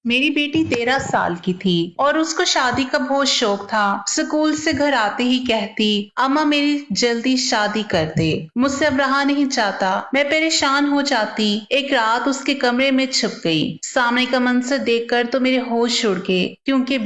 मेरी बेटी 13 साल की थी और उसको शादी का बहुत शौक था। स्कूल से घर आते ही कहती, अम्मा मेरी जल्दी शादी कर दे, मुझसे अब रहा नहीं जाता। मैं परेशान हो जाती। एक रात उसके कमरे में छुप गई। सामने का मंजर देखकर तो मेरे होश उड़ गए, क्योंकि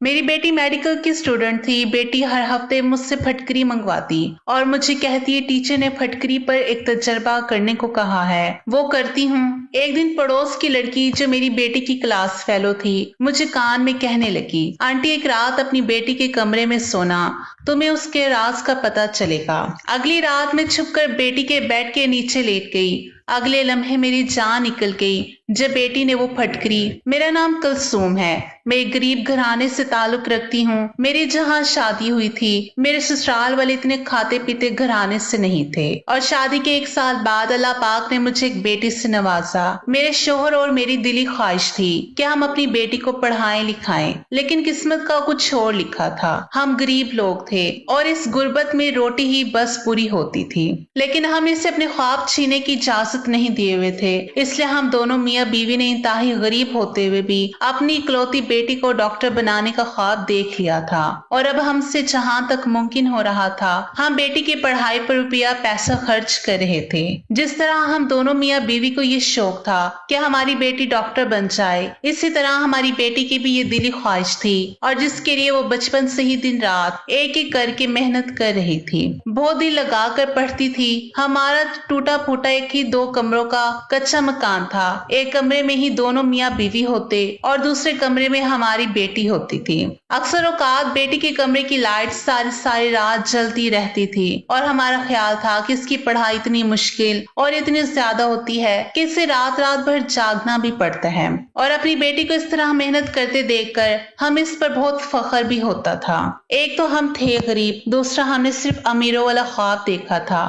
मेरी बेटी मेडिकल की स्टूडेंट थी। बेटी हर हफ्ते मुझसे फटकरी मंगवाती और मुझे कहती है टीचर ने फटकरी पर एक तजर्बा करने को कहा है। वो करती हूँ। एक दिन पड़ोस की लड़की जो मेरी बेटी की क्लास फेलो थी मुझे कान में कहने लगी, आंटी एक रात अपनी बेटी के कमरे में सोना, तुम्हें उसके राज का पता चलेगा। अगली रात मैं छुपकर बेटी के बेड के नीचे लेट गई। अगले लम्हे मेरी जान निकल गई जब बेटी ने वो फटकरी। मेरा नाम कुलसूम है। मैं एक गरीब घराने से ताल्लुक रखती हूँ। मेरी जहाँ शादी हुई थी, मेरे ससुराल वाले इतने खाते पीते घराने से नहीं थे और शादी के 1 साल बाद अल्लाह पाक ने मुझे एक बेटी से नवाजा। मेरे शोहर और मेरी दिली ख्वाहिश थी कि हम अपनी बेटी को पढ़ाएं लिखाएं, लेकिन किस्मत का कुछ और लिखा था। हम गरीब लोग थे और इस गुर्बत में रोटी ही बस पूरी होती थी, लेकिन हम इसे अपने ख्वाब छीने की इजाजत नहीं दिए हुए थे। इसलिए हम दोनों मियाँ बीवी ने इंतहाई गरीब होते हुए भी अपनी इकलौती बेटी को डॉक्टर बनाने का ख्वाब देख लिया था और अब हमसे जहां तक मुमकिन हो रहा था हम बेटी की पढ़ाई पर रुपया पैसा खर्च कर रहे थे। जिस तरह हम दोनों मियाँ बीवी को ये शौक था कि हमारी बेटी डॉक्टर बन जाए, इसी तरह हमारी बेटी की भी ये दिली ख्वाहिश थी और जिसके लिए वो बचपन से ही दिन रात एक एक करके मेहनत कर रही थी। बहुत दिल लगा कर पढ़ती थी। हमारा टूटा फूटा एक ही 2 कमरों का कच्चा मकान था। एक कमरे में ही दोनों मियाँ बीवी होते और दूसरे कमरे में हमारी बेटी होती थी। अक्सर औकात बेटी के कमरे की लाइट सारी सारी रात जलती रहती थी और हमारा ख्याल था कि इसकी पढ़ाई इतनी मुश्किल और इतनी ज्यादा होती है कि इसे रात रात भर जागना भी पड़ता है और अपनी बेटी को इस तरह मेहनत करते देखकर हम इस पर बहुत फख्र भी होता था। एक तो हम थे गरीब, दूसरा हमने सिर्फ अमीरों वाला ख्वाब देखा था,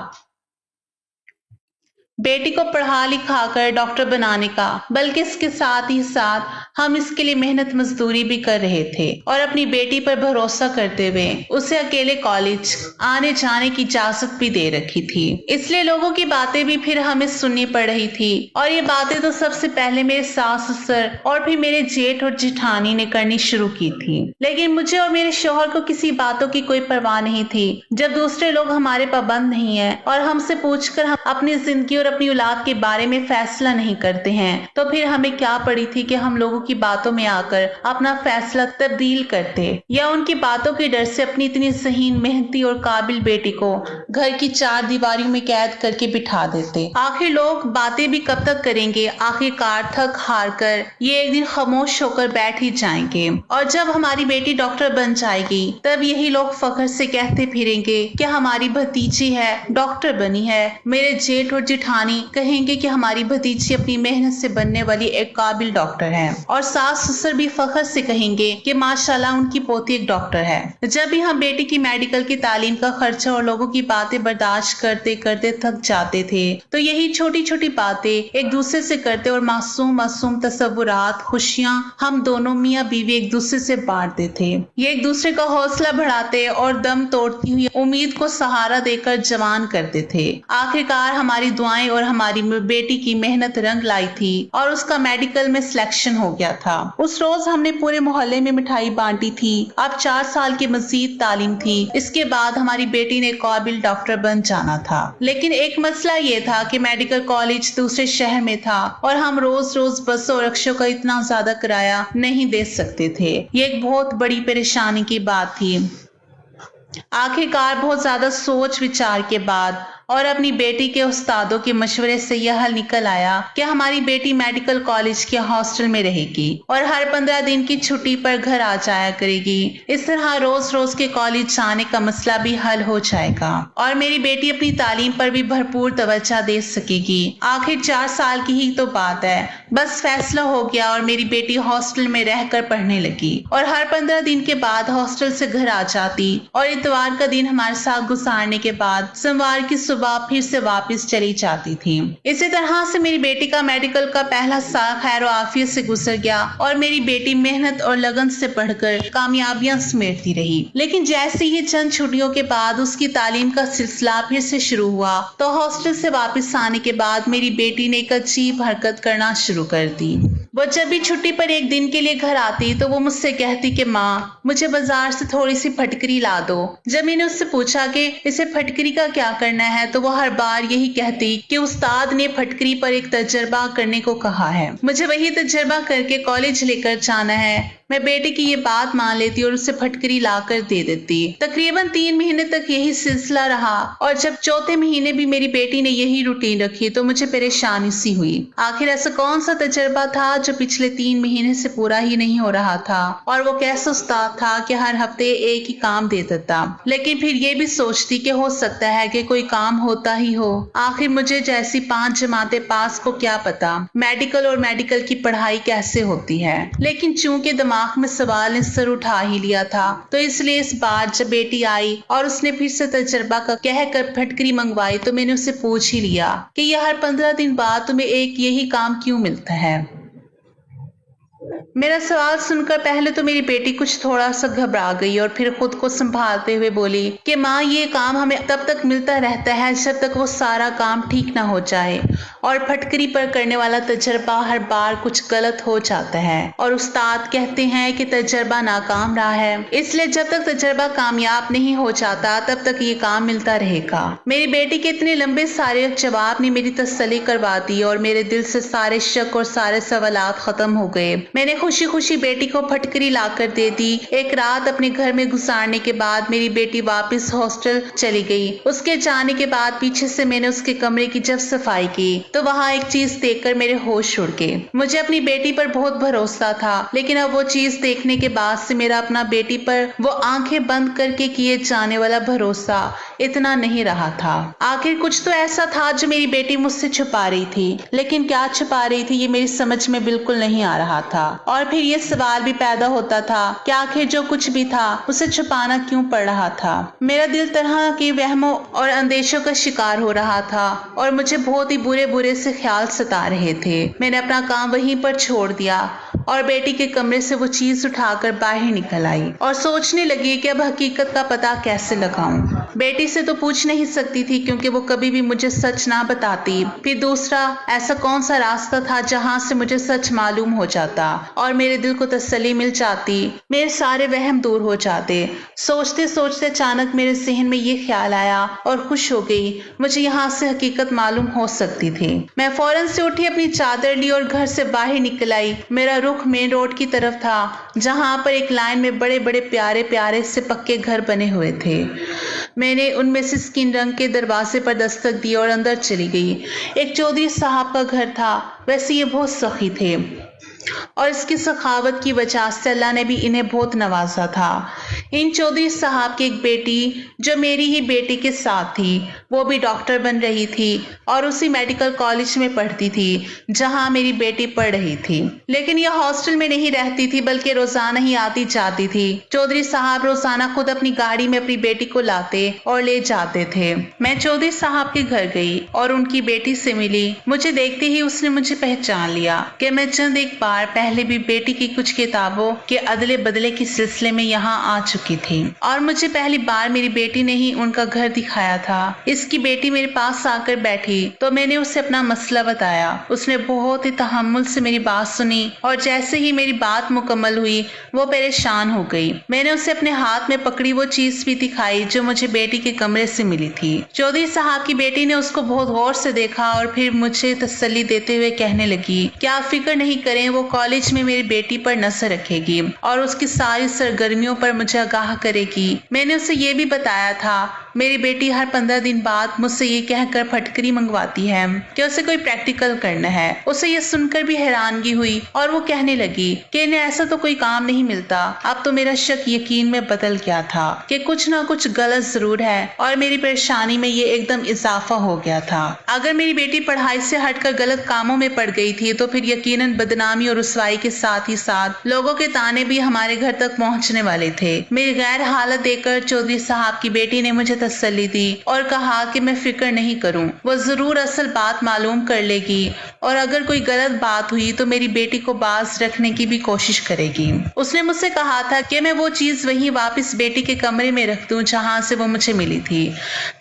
बेटी को पढ़ा लिखा कर डॉक्टर बनाने का, बल्कि इसके साथ ही साथ हम इसके लिए मेहनत मजदूरी भी कर रहे थे और अपनी बेटी पर भरोसा करते हुए उसे अकेले कॉलेज आने जाने की इजाजत भी दे रखी थी। इसलिए लोगों की बातें भी फिर हमें सुननी पड़ रही थी और ये बातें तो सबसे पहले मेरे सास ससुर और फिर मेरे जेठ और जेठानी ने करनी शुरू की थी। लेकिन मुझे और मेरे शौहर को किसी बातों की कोई परवाह नहीं थी। जब दूसरे लोग हमारे पाबंद नहीं है और हमसे पूछकर हम अपनी जिंदगी और अपनी औलाद के बारे में फैसला नहीं करते हैं, तो फिर हमें क्या पड़ी थी कि हम लोगों की बातों में आकर अपना फैसला तब्दील करते या उनकी बातों के डर से अपनी इतनी ज़हीन मेहनती और काबिल बेटी को घर की 4 दीवारों में कैद करके बिठा देते। आखिर लोग बातें भी कब तक करेंगे, आखिरकार थक हार कर ये एक दिन खामोश होकर बैठ ही जाएंगे और जब हमारी बेटी डॉक्टर बन जाएगी तब यही लोग फख्र से कहते फिरेंगे कि हमारी भतीजी है डॉक्टर बनी है। मेरे जेठ और जेठानी कहेंगे कि हमारी भतीजी अपनी मेहनत से बनने वाली एक काबिल डॉक्टर है और सास ससुर भी फख्र से कहेंगे कि माशाल्लाह उनकी पोती एक डॉक्टर है। जब भी हम बेटी की मेडिकल की तालीम का खर्चा और लोगों की बातें बर्दाश्त करते करते थक जाते थे, तो यही छोटी छोटी बातें एक दूसरे से करते और मासूम मासूम तस्वुरात खुशियां हम दोनों मियाँ बीवी एक दूसरे से बांटते थे। ये एक दूसरे का हौसला बढ़ाते और दम तोड़ती हुई उम्मीद को सहारा देकर जवान करते थे। आखिरकार हमारी दुआएं और हमारी बेटी की मेहनत रंग लाई थी और उसका मेडिकल में सिलेक्शन हो गया था। उस रोज हमने पूरे मोहल्ले में मिठाई बांटी थी। अब 4 साल की मजीद तालीम थी। इसके बाद हमारी बेटी ने काबिल डॉक्टर बन जाना था, लेकिन एक मसला ये था कि मेडिकल कॉलेज दूसरे शहर में था और हम रोज रोज बसों और रिक्शों का इतना ज्यादा किराया नहीं दे सकते थे। ये एक बहुत बड़ी परेशानी की बात थी। आखिरकार बहुत ज्यादा सोच विचार के बाद और अपनी बेटी के उस्तादों के मशवरे से यह हल निकल आया कि हमारी बेटी मेडिकल कॉलेज के हॉस्टल में रहेगी और हर 15 दिन की छुट्टी पर घर आ जाया करेगी। इस तरह रोज रोज के कॉलेज जाने का मसला भी हल हो जाएगा और मेरी बेटी अपनी तालीम पर भी भरपूर तवज्जो दे सकेगी। आखिर 4 साल की ही तो बात है, बस फैसला हो गया और मेरी बेटी हॉस्टल में रहकर पढ़ने लगी और हर 15 दिन के बाद हॉस्टल से घर आ जाती और इतवार का दिन हमारे साथ गुजारने के बाद सोमवार की सुबह फिर से वापस चली जाती थी। इसी तरह से मेरी बेटी का मेडिकल का पहला साल खैर और आफियत से गुजर गया और मेरी बेटी मेहनत और लगन से पढ़कर कामयाबियां समेटती रही। लेकिन जैसे ही चंद छुट्टियों के बाद उसकी तालीम का सिलसिला फिर से शुरू हुआ, तो हॉस्टल से वापस आने के बाद मेरी बेटी ने एक अजीब हरकत करना शुरू कर दी। वो जब भी छुट्टी पर एक दिन के लिए घर आती तो वो मुझसे कहती कि माँ मुझे बाजार से थोड़ी सी फटकरी ला दो। जब मैंने उससे पूछा कि इसे फटकरी का क्या करना है तो वो हर बार यही कहती कि उस्ताद ने फटकरी पर एक तजर्बा करने को कहा है, मुझे वही तजर्बा करके कॉलेज लेकर जाना है। मैं बेटे की ये बात मान लेती और उसे फटकरी लाकर दे देती। तकरीबन 3 महीने तक यही सिलसिला रहा और जब चौथे महीने भी मेरी बेटी ने यही रूटीन रखी तो मुझे परेशानी सी हुई। आखिर ऐसा कौन सा तजर्बा था जो पिछले 3 महीने से पूरा ही नहीं हो रहा था, और वो कैसा उस्ताद था कि हर हफ्ते एक ही काम दे देता। लेकिन फिर ये भी सोचती कि हो सकता है कि कोई काम होता ही हो। आखिर मुझे जैसी 5 जमातें पास को क्या पता मेडिकल और मेडिकल की पढ़ाई कैसे होती है। लेकिन चूंकि दिमाग में सवाल ने सर उठा ही लिया था तो इसलिए इस बार जब बेटी आई और उसने फिर से तजर्बा का कहकर फटकरी मंगवाई तो मैंने उससे पूछ ही लिया कि यह हर 15 दिन बाद तुम्हें एक यही काम क्यों मिलता है। मेरा सवाल सुनकर पहले तो मेरी बेटी कुछ थोड़ा सा घबरा गई और फिर खुद को संभालते हुए बोली कि माँ ये काम हमें तब तक मिलता रहता है जब तक वो सारा काम ठीक ना हो जाए, और फटकरी पर करने वाला तजर्बा हर बार कुछ गलत हो जाता है और उस्ताद कहते हैं कि तजर्बा नाकाम रहा है, इसलिए जब तक तजर्बा कामयाब नहीं हो जाता तब तक ये काम मिलता रहेगा। मेरी बेटी के इतने लंबे सारे जवाब ने मेरी तसल्ली करवा दी और मेरे दिल से सारे शक और सारे सवालात खत्म हो गए। मैंने खुशी खुशी बेटी को फटकरी लाकर दे दी। एक रात अपने घर में गुजारने के बाद मेरी बेटी वापस हॉस्टल चली गई। उसके जाने के बाद पीछे से मैंने उसके कमरे की जब सफाई की तो वहां एक चीज देखकर मेरे होश उड़ गए। मुझे अपनी बेटी पर बहुत भरोसा था, लेकिन अब वो चीज देखने के बाद से मेरा अपना बेटी पर वो आंखें बंद करके किए जाने वाला भरोसा इतना नहीं रहा था। आखिर कुछ तो ऐसा था जो मेरी बेटी मुझसे छुपा रही थी, लेकिन क्या छुपा रही थी ये मेरी समझ में बिल्कुल नहीं आ रहा था। और फिर ये सवाल भी पैदा होता था कि आखिर जो कुछ भी था उसे छुपाना क्यों पड़ रहा था। मेरा दिल तरह के वहमों और अंदेशों का शिकार हो रहा था और मुझे बहुत ही बुरे बुरे से ख्याल सता रहे थे। मैंने अपना काम वहीं पर छोड़ दिया और बेटी के कमरे से वो चीज उठाकर बाहर निकल आई और सोचने लगी कि अब हकीकत का पता कैसे लगाऊं। बेटी से तो पूछ नहीं सकती थी क्योंकि वो कभी भी मुझे सच ना बताती। फिर दूसरा, ऐसा कौन सा रास्ता था जहां से मुझे सच मालूम हो जाता और मेरे दिल को तसल्ली मिल जाती, मेरे सारे वहम दूर हो जाते। सोचते सोचते अचानक मेरे जहन में ये ख्याल आया और खुश हो गई, मुझे यहाँ से हकीकत मालूम हो सकती थी। मैं फौरन से उठी, अपनी चादर ली और घर से बाहर निकल आई। मेरा रुख मेन रोड की तरफ था जहां पर एक लाइन में बड़े बड़े प्यारे प्यारे से पक्के घर बने हुए थे। मैंने उनमें से स्किन रंग के दरवाजे पर दस्तक दी और अंदर चली गई। एक चौधरी साहब का घर था। वैसे ये बहुत सखी थे और इसकी सखावत की वजह से अल्लाह ने भी इन्हें बहुत नवाजा था। इन चौधरी साहब की एक बेटी जो मेरी ही बेटी के साथ थी, वो भी डॉक्टर बन रही थी और उसी मेडिकल कॉलेज में पढ़ती थी जहां मेरी बेटी पढ़ रही थी। लेकिन यह हॉस्टल में नहीं रहती थी बल्कि रोजाना ही आती जाती थी। चौधरी साहब रोजाना खुद अपनी गाड़ी में अपनी बेटी को लाते और ले जाते थे। मैं चौधरी साहब के घर गई और उनकी बेटी से मिली। मुझे देखते ही उसने मुझे पहचान लिया कि मैं चंद एक बार पहले भी बेटी की कुछ किताबों के अदले बदले के सिलसिले में यहाँ आ चुकी थी और मुझे पहली बार मेरी बेटी ने ही उनका घर दिखाया था। इसकी बेटी मेरे पास आकर बैठी तो मैंने उसे अपना मसला बताया। उसने बहुत ही तहम्मुल से मेरी बात सुनी और जैसे ही मेरी बात मुकम्मल हुई वो परेशान हो गई। मैंने उसे अपने हाथ में पकड़ी वो चीज भी दिखाई जो मुझे बेटी के कमरे से मिली थी। चौधरी साहब की बेटी ने उसको बहुत गौर से देखा और फिर मुझे तसल्ली देते हुए कहने लगी कि आप फिक्र नहीं करें, वो कॉलेज में मेरी बेटी पर नजर रखेगी और उसकी सारी सरगर्मियों पर मुझे आगाह करेगी। मैंने उसे ये भी बताया था मेरी बेटी हर 15 दिन बाद मुझसे ये कहकर फटकरी मंगवाती है कि उसे कोई प्रैक्टिकल करना है। उसे ये सुनकर भी हैरानगी हुई और वो कहने लगी कि इन्हें ऐसा तो कोई काम नहीं मिलता। अब तो मेरा शक यकीन में बदल गया था कि कुछ ना कुछ गलत जरूर है और मेरी परेशानी में ये एकदम इजाफा हो गया था। अगर मेरी बेटी पढ़ाई से हटकर गलत कामों में पड़ गई थी तो फिर यकीनन बदनामी और रुसवाई के साथ ही साथ लोगों के ताने भी हमारे घर तक पहुंचने वाले थे। मेरी गैर हालत देखकर चौधरी साहब की बेटी ने मुझे तसल्ली दी और कहा कि मैं फिक्र नहीं करूं, वो जरूर असल बात मालूम कर लेगी और अगर कोई गलत बात हुई तो मेरी बेटी को बाज रखने की भी कोशिश करेगी। उसने मुझसे कहा था कि मैं वो चीज वहीं वापस बेटी के कमरे में रख दूं जहां से वो मुझे मिली थी,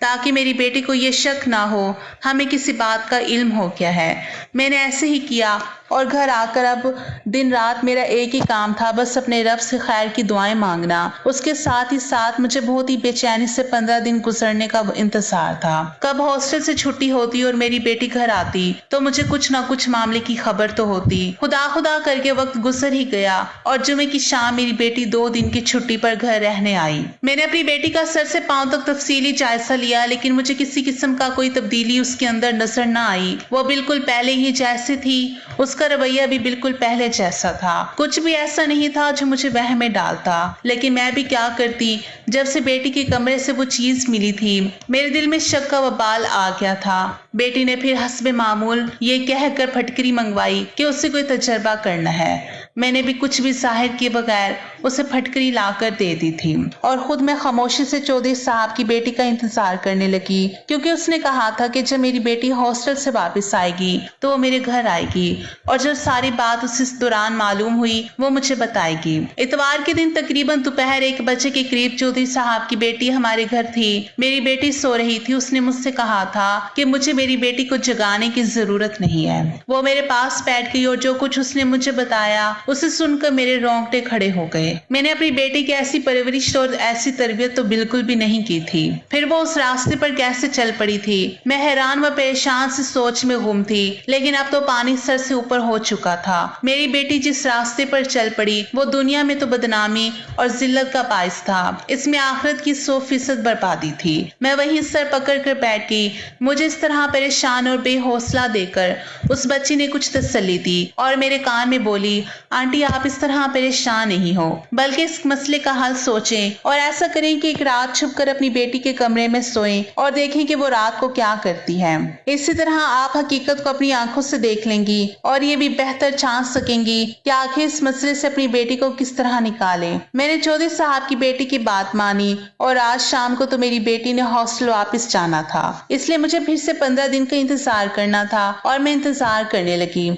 ताकि मेरी बेटी को ये शक ना हो हमें किसी बात का इल्म हो गया है। मैंने ऐसे ही किया और घर आकर अब दिन रात मेरा एक ही काम था, बस अपने रब से खैर की दुआएं मांगना। उसके साथ ही साथ मुझे बहुत ही बेचैनी से 15 दिन गुजरने का इंतजार था। कब हॉस्टल से छुट्टी होती और मेरी बेटी घर आती तो मुझे कुछ ना कुछ मामले की खबर तो होती। खुदा खुदा करके वक्त गुजर ही गया और जुमे की शाम मेरी बेटी 2 दिन की छुट्टी पर घर रहने आई। मैंने अपनी बेटी का सर से पांव तक तफसीली जायजा लिया, लेकिन मुझे किसी किस्म का कोई तब्दीली उसके अंदर नजर न आई। वो बिल्कुल पहले ही जैसी थी, उसका रवैया भी बिल्कुल पहले जैसा था। कुछ भी ऐसा नहीं था जो मुझे वहम में डालता, लेकिन मैं भी क्या करती। जब से बेटी के कमरे से वो चीज मिली थी मेरे दिल में शक का वबाल आ गया था। बेटी ने फिर हस्बे मामूल ये कहकर फटकरी मंगवाई कि उससे कोई तजर्बा करना है। मैंने भी कुछ भी जाहिर किए बगैर उसे फटकरी लाकर दे दी थी और खुद मैं खामोशी से चौधरी साहब की बेटी का इंतजार करने लगी, क्योंकि उसने कहा था कि जब मेरी बेटी हॉस्टल से वापस आएगी तो वो मेरे घर आएगी और जब सारी बात उसे इस दौरान मालूम हुई वो मुझे बताएगी। इतवार के दिन तकरीबन दोपहर 1 बजे के करीब चौधरी साहब की बेटी हमारे घर थी। मेरी बेटी सो रही थी। उसने मुझसे कहा था कि मुझे मेरी बेटी को जगाने की जरूरत नहीं है। वो मेरे पास बैठ गई और जो कुछ उसने मुझे बताया उसे सुनकर मेरे रोंगटे खड़े हो गए। मैंने अपनी बेटी की ऐसी परवरिश और ऐसी तरबियत तो बिल्कुल भी नहीं की थी। फिर वो उस रास्ते पर कैसे चल पड़ी थी। मैं हैरान व परेशान से सोच में गुम थी, लेकिन अब तो पानी सर से ऊपर हो चुका था। मेरी बेटी जिस रास्ते पर चल पड़ी वो दुनिया में तो बदनामी और जिल्लत का बाइस था, इसमें आखिरत की 100% बर्बादी थी। मैं वहीं सर पकड़ कर बैठ गई। मुझे इस तरह परेशान और बेहौसला देकर उस बच्ची ने कुछ तसल्ली दी और मेरे कान में बोली, आंटी आप इस तरह परेशान नहीं हो, बल्कि इस मसले का हल सोचें और ऐसा करें कि एक रात छुपकर अपनी बेटी के कमरे में सोएं और देखें कि वो रात को क्या करती है। इसी तरह आप हकीकत को अपनी आंखों से देख लेंगी और ये भी बेहतर जान सकेंगी कि आखिर इस मसले से अपनी बेटी को किस तरह निकालें। मैंने चौधरी साहब की बेटी की बात मानी और आज शाम को तो मेरी बेटी ने हॉस्टल वापस जाना था, इसलिए मुझे फिर से 15 दिन का इंतजार करना था और मैं इंतजार करने लगी।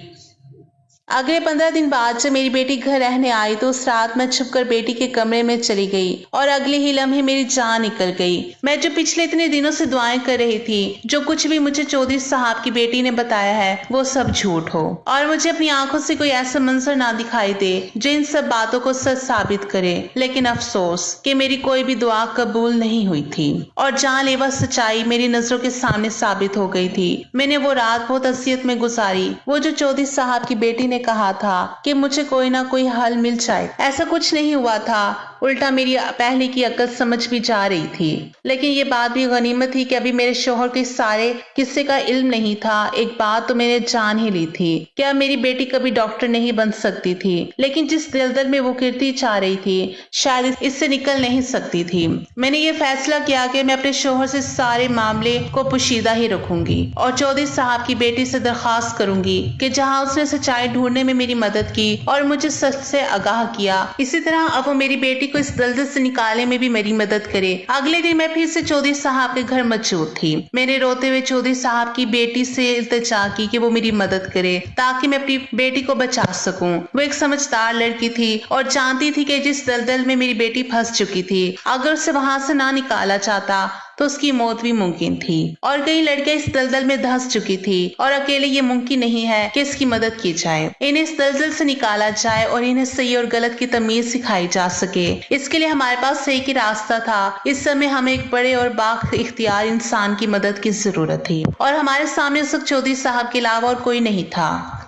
अगले 15 दिन बाद जब मेरी बेटी घर रहने आई तो उस रात मैं छुपकर बेटी के कमरे में चली गई और अगले ही लम्हे मेरी जान निकल गई। मैं जो पिछले इतने दिनों से दुआएं कर रही थी, जो कुछ भी मुझे चौधरी साहब की बेटी ने बताया है वो सब झूठ हो और मुझे अपनी आंखों से कोई ऐसा मंजर ना दिखाई दे जो इन सब बातों को सच साबित करे। लेकिन अफसोस कि मेरी कोई भी दुआ कबूल नहीं हुई थी और जानलेवा सच्चाई मेरी नजरों के सामने साबित हो गई थी। मैंने वो रात बहुत असियत में गुजारी। वो जो चौधरी साहब की बेटी ने कहा था कि मुझे कोई ना कोई हल मिल जाए, ऐसा कुछ नहीं हुआ था। उल्टा मेरी पहले की अकल समझ भी जा रही थी। लेकिन ये बात भी गनीमत थी कि अभी मेरे शोहर के सारे किस्से का इल्म नहीं था। एक बात तो मैंने जान ही ली थी कि अब मेरी बेटी कभी डॉक्टर नहीं बन सकती थी, लेकिन जिस दलदल में वो गिरती चाह रही थी शायद इससे निकल नहीं सकती थी। मैंने ये फैसला किया कि मैं अपने शोहर से सारे मामले को पोशीदा ही रखूंगी और चौधरी साहब की बेटी से दरखास्त करूंगी कि जहाँ उसने सच्चाई ढूंढने में मेरी मदद की और मुझे सच से आगाह किया, इसी तरह अब वो मेरी बेटी को इस दलदल से निकालने में भी मेरी मदद करे। अगले दिन मैं फिर से चौधरी साहब के घर मौजूद थी। मैंने रोते हुए चौधरी साहब की बेटी से इल्तिजा की कि वो मेरी मदद करे ताकि मैं अपनी बेटी को बचा सकूं। वो एक समझदार लड़की थी और जानती थी कि जिस दलदल में मेरी बेटी फंस चुकी थी, अगर उसे वहां से ना निकाला जाता तो उसकी मौत भी मुमकिन थी। और कई लड़कियां इस दलदल में धंस चुकी थी और अकेले ये मुमकिन नहीं है कि इसकी मदद की जाए, इन्हें इस दलदल से निकाला जाए और इन्हें सही और गलत की तमीज सिखाई जा सके। इसके लिए हमारे पास सही की रास्ता था। इस समय हमें एक बड़े और बाइख्तियार इंसान की मदद की जरूरत थी और हमारे सामने उस वक्त चौधरी साहब के अलावा और कोई नहीं था।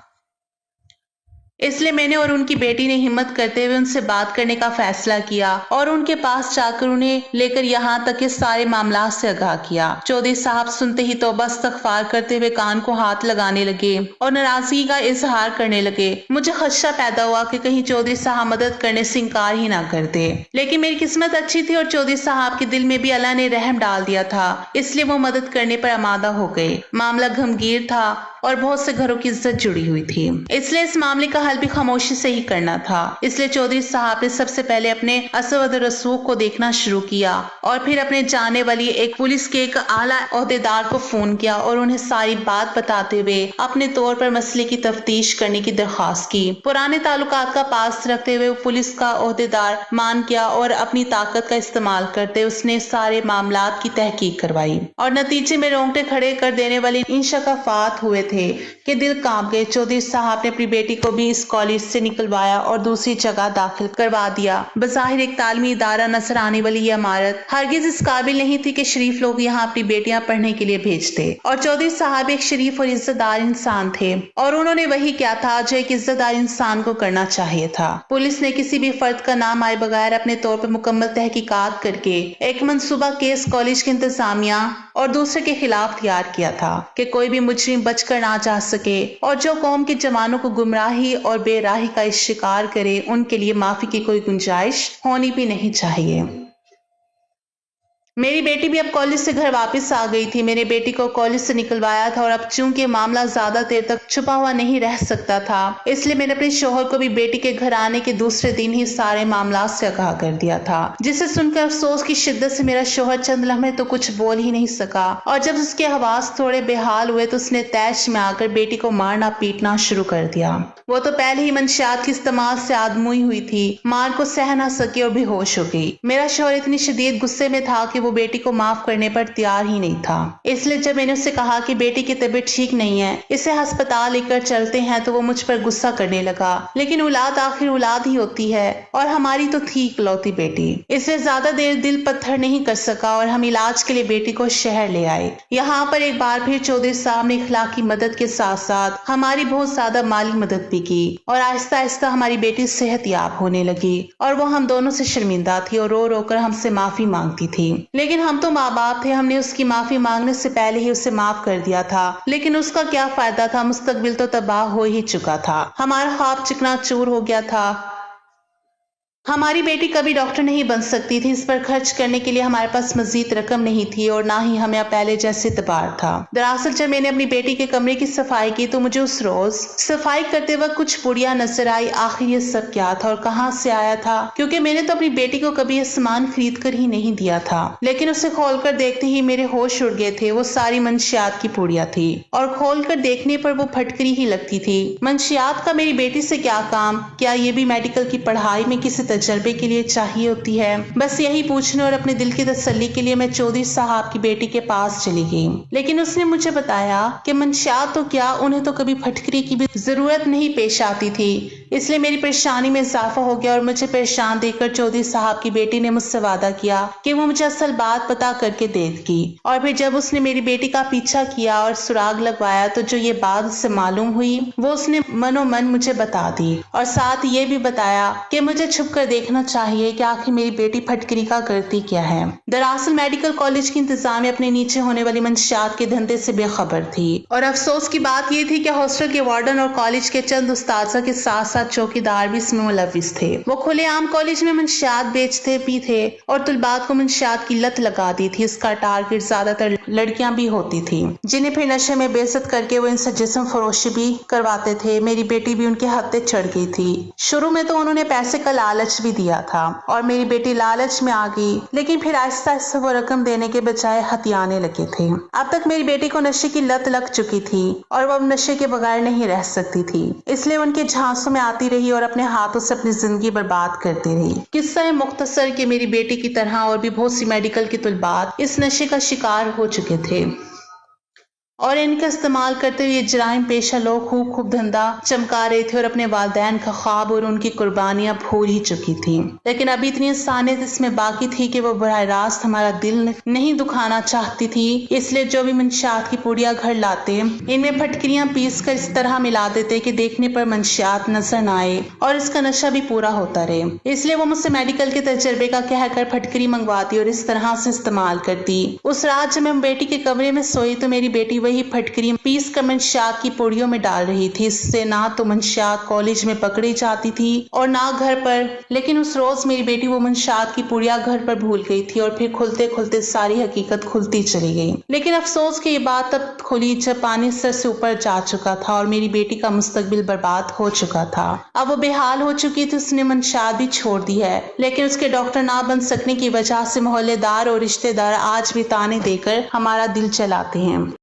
इसलिए मैंने और उनकी बेटी ने हिम्मत करते हुए उनसे बात करने का फैसला किया और उनके पास जाकर उन्हें लेकर यहाँ तक के सारे मामला से आगाह किया। चौधरी साहब सुनते ही तौबा इस्तगफार करते हुए कान को हाथ लगाने लगे और नाराजगी का इजहार करने लगे। मुझे खदशा पैदा हुआ कि कहीं चौधरी साहब मदद करने से इनकार ही ना कर दे, लेकिन मेरी किस्मत अच्छी थी और चौधरी साहब के दिल में भी अल्लाह ने रहम डाल दिया था, इसलिए वो मदद करने पर आमादा हो गए। मामला गमगीर था और बहुत से घरों की इज्जत जुड़ी हुई थी, इसलिए इस मामले का हल भी खामोशी से ही करना था। इसलिए चौधरी साहब ने सबसे पहले अपने असद रसूख को देखना शुरू किया और फिर अपने जाने वाली एक पुलिस के एक आला ओहदेदार को फोन किया और उन्हें सारी बात बताते हुए अपने तौर पर मसले की तफ्तीश करने की दरख्वास्त की। पुराने ताल्लुकात का पास रखते हुए पुलिस का ओहदेदार मान गया और अपनी ताकत का इस्तेमाल करते उसने सारे मामलात की तहकीक करवाई और नतीजे में रोंगटे खड़े कर देने वाली इंशकाफात हुए थे कि दिल कांप गए। चौधरी साहब ने अपनी बेटी को भी इस कॉलेज से निकलवाया और दूसरी जगह दाखिल करवा दिया। बज़ाहिर एक तालीमी इदारा नजर आने वाली यह इमारत हरगिज इस काबिल नहीं थी कि शरीफ लोग यहाँ अपनी बेटियां पढ़ने के लिए भेजते और चौधरी साहब एक शरीफ और इज्जतदार इंसान थे और उन्होंने वही किया था जो एक इज्जतदार इंसान को करना चाहिए था। पुलिस ने किसी भी फर्द का नाम आए बगैर अपने तौर पर मुकम्मल तहकीकात करके एक मंसूबा केस कॉलेज की इंतजामिया और दूसरे के खिलाफ तैयार किया था कि कोई भी मुजरिम बचकर ना जा सके और जो कौम के जवानों को गुमराही और बेराही का शिकार करे उनके लिए माफी की कोई गुंजाइश होनी भी नहीं चाहिए। मेरी बेटी भी अब कॉलेज से घर वापस आ गई थी। मेरे बेटी को कॉलेज से निकलवाया था और अब चूंकि मामला ज्यादा देर तक छुपा हुआ नहीं रह सकता था इसलिए मैंने अपने शोहर को भी बेटी के घर आने के दूसरे दिन ही सारे मामला से आगाह कर दिया था, जिसे सुनकर अफसोस की शिद्दत से मेरा शोहर चंद लम्हे तो कुछ बोल ही नहीं सका और जब उसके हवास थोड़े बेहाल हुए तो उसने तैश में आकर बेटी को मारना पीटना शुरू कर दिया। वो तो पहले ही मंशियात के इस्तेमाल से आदमुई हुई थी, मार को सह ना सकी और बेहोश हो गई। मेरा शोहर इतनी शदीद गुस्से में था कि वो बेटी को माफ करने पर तैयार ही नहीं था। इसलिए जब मैंने उससे कहा कि बेटी की तबीयत ठीक नहीं है, इसे अस्पताल लेकर चलते हैं, तो वो मुझ पर गुस्सा करने लगा। लेकिन औलाद आखिर औलाद ही होती है और हमारी तो थी इकलौती बेटी, इसलिए ज्यादा देर दिल पत्थर नहीं कर सका और हम इलाज के लिए बेटी को शहर ले आए। यहाँ पर एक बार फिर चौधरी साहब ने इखलाकी मदद के साथ साथ हमारी बहुत ज्यादा माली मदद भी की और आहिस्ता आहिस्ता हमारी बेटी सेहतयाब होने लगी और वो हम दोनों से शर्मिंदा थी और रो रो कर हमसे माफी मांगती थी। लेकिन हम तो माँ बाप थे, हमने उसकी माफी मांगने से पहले ही उसे माफ कर दिया था। लेकिन उसका क्या फायदा था, मुस्तकबिल तो तबाह हो ही चुका था, हमारा ख्वाब चिकनाचूर हो गया था। हमारी बेटी कभी डॉक्टर नहीं बन सकती थी, इस पर खर्च करने के लिए हमारे पास मजीद रकम नहीं थी और ना ही हमें पहले जैसे इतबार था। दरअसल जब मैंने अपनी बेटी के कमरे की सफाई की तो मुझे उस रोज सफाई करते वक्त कुछ पुड़िया नजर आई। आखिर ये सब क्या था और कहाँ से आया था, क्योंकि मैंने तो अपनी बेटी को कभी ये सामान खरीद कर ही नहीं दिया था। लेकिन उसे खोलकर देखते ही मेरे होश उड़ गए थे। वो सारी मंशियात की पुड़िया थी और खोलकर देखने पर वो फटकरी ही लगती थी। मंशियात का मेरी बेटी से क्या काम, क्या ये भी मेडिकल की पढ़ाई में किसी तजर्बे के लिए चाहिए होती है? बस यही पूछने और अपने दिल की तसल्ली के लिए मैं चौधरी साहब की बेटी के पास चली गई। लेकिन उसने मुझे बताया कि मंशियात तो क्या, उन्हें तो कभी फटकरी की भी जरूरत नहीं पेश आती थी। इसलिए मेरी परेशानी में इजाफा हो गया और मुझे परेशान देखकर चौधरी साहब की बेटी ने मुझसे वादा किया कि वो मुझे असल बात पता करके देगी। और फिर जब उसने मेरी बेटी का पीछा किया और सुराग लगवाया तो जो ये बात उससे मालूम हुई वो उसने मनोमन मुझे बता दी और साथ ये भी बताया कि मुझे छुप कर देखना चाहिए कि आखिर मेरी बेटी फटकरी का करती क्या है। दरअसल मेडिकल कॉलेज की इंतजामिया अपने नीचे होने वाली मंशियात के धंधे से बेखबर थी और अफसोस की बात ये थी कि हॉस्टल के वार्डन और कॉलेज के चंद उस्ताद के साथ साथ चौकीदार भी इसमें मुलविस थे। वो खुलेआम कॉलेज में मंशियात बेचते भी थे और तुलबात को मंशियात की लत लगा दी थी। इसका टारगेट ज्यादातर लड़कियां भी होती थी जिन्हें फिर नशे में बेइज्जत करके वो इनसे जिस्म फरोशी भी करवाते थे। मेरी बेटी भी उनके हत्थे चढ़ गई थी। शुरू में तो उन्होंने पैसे का लालच भी दिया था और मेरी बेटी लालच में आ गई, लेकिन फिर आहिस्ता आहिस्ता वो रकम देने के बजाय हथियाने लगे थे। अब तक मेरी बेटी को नशे की लत लग चुकी थी और वो अब नशे के बगैर नहीं रह सकती थी, इसलिए उनके झांसों में आती रही और अपने हाथों से अपनी जिंदगी बर्बाद करती रही। किस्सा है मुख्तसर कि मेरी बेटी की तरह और भी बहुत सी मेडिकल की तुलबात इस नशे का शिकार हो चुके थे और इनका इस्तेमाल करते हुए जराइम पेशा लोग खूब धंधा चमका रहे थे और अपने वालिदैन का ख्वाब और उनकी कुर्बानियां भूल ही चुकी थी। लेकिन अभी इतनी इंसानियत इसमें बाकी थी कि वो बराह रास्त हमारा दिल नहीं दुखाना चाहती थी। इसलिए जो भी मंशियात की पुड़िया घर लाते इनमें फटकरियां पीस कर इस तरह मिला देते कि देखने पर मंशियात नजर न आए और इसका नशा भी पूरा होता रहे। इसलिए वो मुझसे मेडिकल के तजर्बे का कहकर फटकरी मंगवाती और इस तरह से इस्तेमाल करती। उस रात जब मैं बेटी के कमरे में सोई तो मेरी बेटी वही फटकरी पीस कर मंशियात की पुड़ियों में डाल रही थी। इससे ना तो मंशियात कॉलेज में पकड़ी जाती थी और ना घर पर। लेकिन उस रोज मेरी बेटी वो मंशियात की पुड़िया घर पर भूल गई थी और फिर खुलते खुलते सारी हकीकत खुलती चली गई। लेकिन अफसोस की ये बात तब खुली जब पानी सर से ऊपर जा चुका था और मेरी बेटी का मुस्तकबिल बर्बाद हो चुका था। अब वो बेहाल हो चुकी थी, उसने मंशियात भी छोड़ दी है। लेकिन उसके डॉक्टर ना बन सकने की वजह से मोहल्लेदार और रिश्तेदार आज भी ताने देकर हमारा दिल चलाते हैं।